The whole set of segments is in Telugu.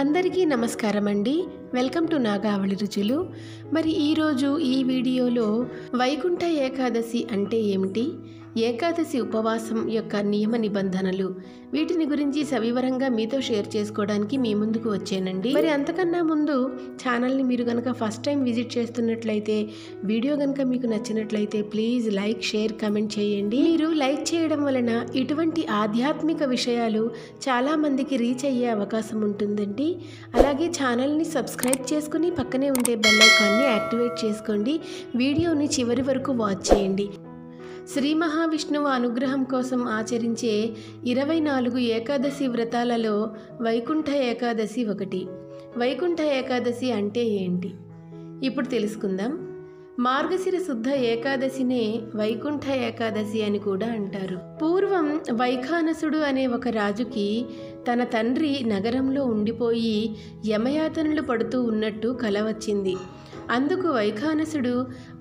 అందరికీ నమస్కారం అండి. వెల్కమ్ టు నాగావళి రుచులు. మరి ఈరోజు ఈ వీడియోలో వైకుంఠ ఏకాదశి అంటే ఏమిటి, ఏకాదశి ఉపవాసం యొక్క నియమ నిబంధనలు, వీటిని గురించి సవివరంగా మీతో షేర్ చేసుకోవడానికి మీ ముందుకు వచ్చానండి. మరి అంతకన్నా ముందు ఛానల్ని మీరు కనుక ఫస్ట్ టైం విజిట్ చేస్తున్నట్లయితే, వీడియో కనుక మీకు నచ్చినట్లయితే ప్లీజ్ లైక్, షేర్, కమెంట్ చేయండి. మీరు లైక్ చేయడం వలన ఇటువంటి ఆధ్యాత్మిక విషయాలు చాలామందికి రీచ్ అయ్యే అవకాశం ఉంటుందండి. అలాగే ఛానల్ని సబ్స్క్రైబ్ చేసుకుని పక్కనే ఉండే బెల్ ఐకాన్ని యాక్టివేట్ చేసుకోండి. వీడియోని చివరి వరకు వాచ్ చేయండి. శ్రీ మహావిష్ణువు అనుగ్రహం కోసం ఆచరించే 24 ఏకాదశి వ్రతాలలో వైకుంఠ ఏకాదశి ఒకటి. వైకుంఠ ఏకాదశి అంటే ఏంటి ఇప్పుడు తెలుసుకుందాం. మార్గశిర శుద్ధ ఏకాదశినే వైకుంఠ ఏకాదశి అని కూడా అంటారు. పూర్వం వైఖానసుడు అనే ఒక రాజుకి తన తండ్రి నగరంలో ఉండిపోయి యమయాతనలు పడుతూ ఉన్నట్టు కల వచ్చింది. అందుకు వైఖానసుడు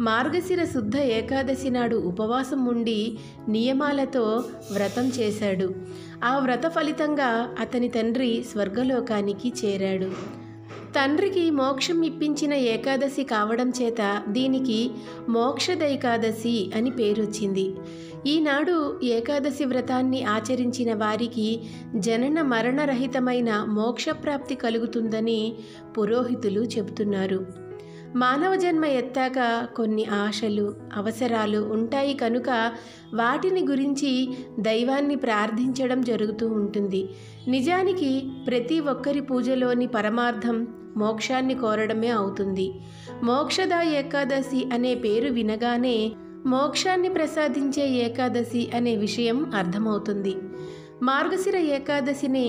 మార్గశిర శుద్ధ ఏకాదశి నాడు ఉపవాసం ఉండి నియమాలతో వ్రతం చేశాడు. ఆ వ్రత ఫలితంగా అతని తండ్రి స్వర్గలోకానికి చేరాడు. తండ్రికి మోక్షం ఇప్పించిన ఏకాదశి కావడం చేత దీనికి మోక్షదైకాదశి అని పేరొచ్చింది. ఈనాడు ఏకాదశి వ్రతాన్ని ఆచరించిన వారికి జనన మరణరహితమైన మోక్షప్రాప్తి కలుగుతుందని పురోహితులు చెబుతున్నారు. మానవ జన్మ ఎత్తాక కొన్ని ఆశలు, అవసరాలు ఉంటాయి కనుక వాటిని గురించి దైవాన్ని ప్రార్థించడం జరుగుతూ ఉంటుంది. నిజానికి ప్రతి ఒక్కరి పూజలోని పరమార్థం మోక్షాన్ని కోరడమే అవుతుంది. మోక్షద ఏకాదశి అనే పేరు వినగానే మోక్షాన్ని ప్రసాదించే ఏకాదశి అనే విషయం అర్థమవుతుంది. మార్గశిర ఏకాదశిని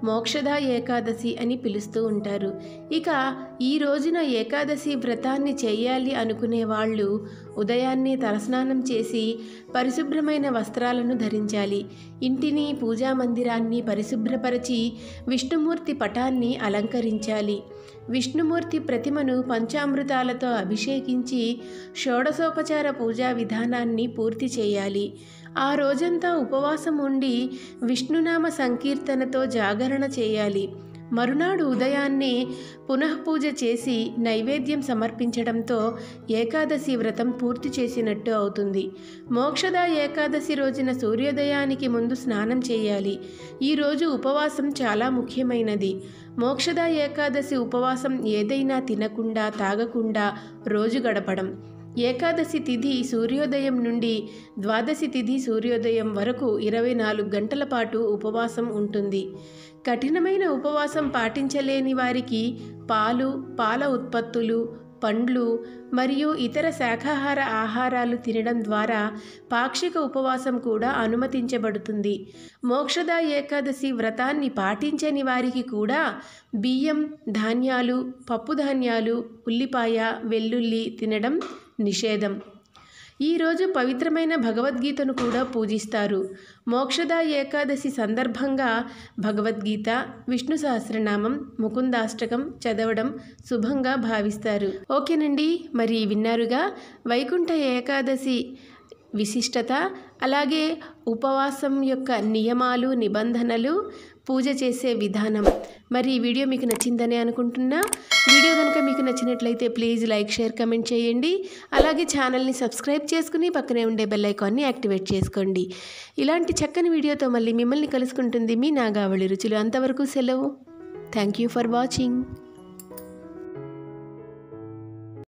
మోక్షద ఏకాదశి అని పిలుస్తూ ఉంటారు. ఇక ఈ రోజున ఏకాదశి వ్రతాన్ని చేయాలి అనుకునే వాళ్ళు ఉదయాన్నే తలస్నానం చేసి పరిశుభ్రమైన వస్త్రాలను ధరించాలి. ఇంటిని, పూజా మందిరాన్ని పరిశుభ్రపరిచి విష్ణుమూర్తి పటాన్ని అలంకరించాలి. విష్ణుమూర్తి ప్రతిమను పంచామృతాలతో అభిషేకించి షోడశోపచార పూజా విధానాన్ని పూర్తి చేయాలి. ఆ రోజంతా ఉపవాసం ఉండి విష్ణునామ సంకీర్తనతో జాగరణ చేయాలి. మరునాడు ఉదయాన్నే పునఃపూజ చేసి నైవేద్యం సమర్పించడంతో ఏకాదశి వ్రతం పూర్తి చేసినట్టు అవుతుంది. మోక్షద ఏకాదశి రోజున సూర్యోదయానికి ముందు స్నానం చేయాలి. ఈరోజు ఉపవాసం చాలా ముఖ్యమైనది. మోక్షద ఏకాదశి ఉపవాసం ఏదైనా తినకుండా, తాగకుండా రోజు గడపడం. ఏకాదశి తిథి సూర్యోదయం నుండి ద్వాదశి తిథి సూర్యోదయం వరకు 24 గంటల పాటు ఉపవాసం ఉంటుంది. కఠినమైన ఉపవాసం పాటించలేని వారికి పాలు, పాల ఉత్పత్తులు, పండ్లు మరియు ఇతర శాకాహార ఆహారాలు తినడం ద్వారా పాక్షిక ఉపవాసం కూడా అనుమతించబడుతుంది. మోక్షద ఏకాదశి వ్రతాన్ని పాటించని వారికి కూడా బియ్యం, ధాన్యాలు, పప్పుధాన్యాలు, ఉల్లిపాయ, వెల్లుల్లి తినడం నిషేధం. ఈరోజు పవిత్రమైన భగవద్గీతను కూడా పూజిస్తారు. మోక్షద ఏకాదశి సందర్భంగా భగవద్గీత, విష్ణు సహస్రనామం, ముకుందాష్టకం చదవడం శుభంగా భావిస్తారు. ఓకేనండి, మరి విన్నారుగా వైకుంఠ ఏకాదశి విశిష్టత, అలాగే ఉపవాసం యొక్క నియమాలు, నిబంధనలు, పూజ చేసే విధానం. మరి ఈ వీడియో మీకు నచ్చిందని అనుకుంటున్నా. వీడియో కనుక మీకు నచ్చినట్లయితే ప్లీజ్ లైక్, షేర్, కమెంట్ చేయండి. అలాగే ఛానల్ని సబ్స్క్రైబ్ చేసుకుని పక్కనే ఉండే బెల్ ఐకాన్ని యాక్టివేట్ చేసుకోండి. ఇలాంటి చక్కని వీడియోతో మళ్ళీ మిమ్మల్ని కలుసుకుంటుంది మీ నాగావళి రుచులు. అంతవరకు సెలవు. Thank you for watching.